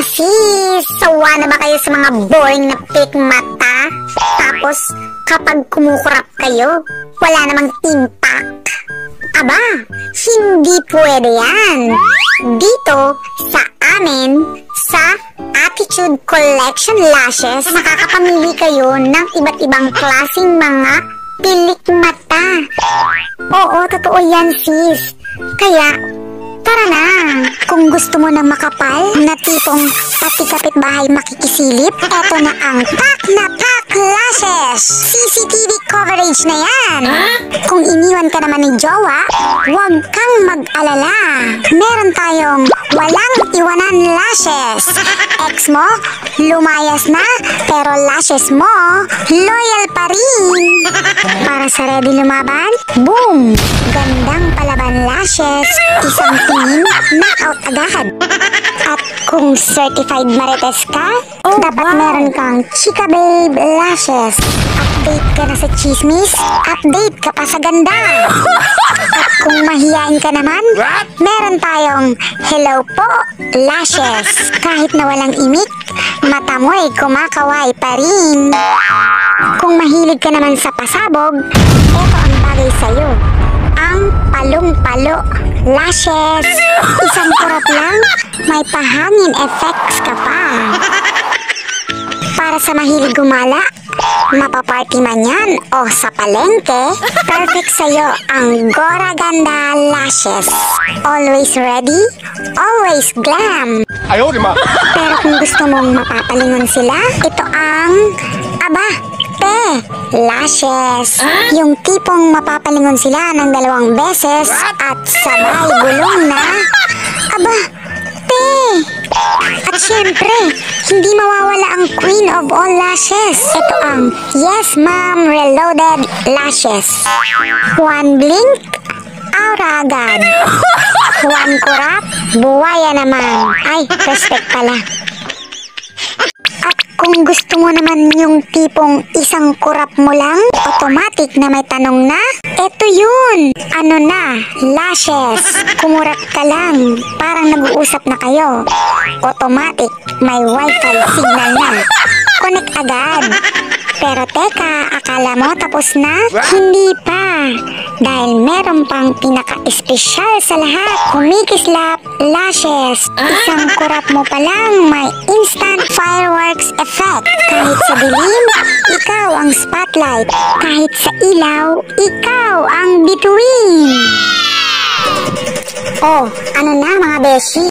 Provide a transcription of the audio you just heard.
sis, sawa na ba kayo sa mga boring na fake mata? Tapos, kapag kumukurap kayo, wala namang impact. Aba, hindi pwede yan. Dito, sa amin, sa Attitude Collection Lashes, makakapamili kayo ng iba't ibang klaseng mga pilik mata. Oo, totoo yan, sis. Kaya, tara na. Kung gusto mo ng makapal na tipong pati kapitbahay makikisilip, eto na ang Pak na Pak Lashes. CCTV coverage na yan. Kung iniwan ka naman ni jowa, huwag kang mag-alala. Meron tayong walang iwanan lashes. Ex mo, lumayas na, pero lashes mo, loyal pa rin. Para sa ready lumaban, boom! Gandang palaban lashes, isang tingin, knockout agad. At kung certified marites ka, dapat meron kang Chika Babe Lashes. Update ka na sa chismis, update ka pa sa ganda. At kung mahihain ka naman, meron tayong Hello po Lashes. Kahit na walang imik, mata mo'y kumakaway pa rin. Kung mahilig ka naman sa pasabog, eto ang bagay sa'yo. Ang palong-palo lashes. Isang kurap lang, may pahangin effects ka pa. Para sa mahilig gumala, mapaparty man yan o sa palengke, perfect sa'yo ang Gora Ganda Lashes. Always ready, always glam. Pero kung gusto mong mapapalingon sila, ito ang Lashes. Yung tipong mapapalingon sila ng 2 beses at sabay gulong na. At syempre, hindi mawawala ang Queen of all Lashes. Ito ang Yes Ma'am Reloaded Lashes. One blink, aura agad. One kurap, buwaya naman. Ay, respect pala. At kung gusto mo naman yung tipong isang kurap mo lang, automatic na may tanong na, eto yun. Ano na, lashes. Kumurap ka lang, parang nag-uusap na kayo. Automatic, may wifi signal na. Connect agad. Pero teka, akala mo tapos na? Hindi pa. Dahil meron pang pinaka-espesyal sa lahat. Kumikislap lashes. Isang kurap mo pa lang, may instant fireworks effect. Kahit sa dilim, ikaw ang spotlight. Kahit sa ilaw, ikaw ang bituin. Oh, ano na mga beshi?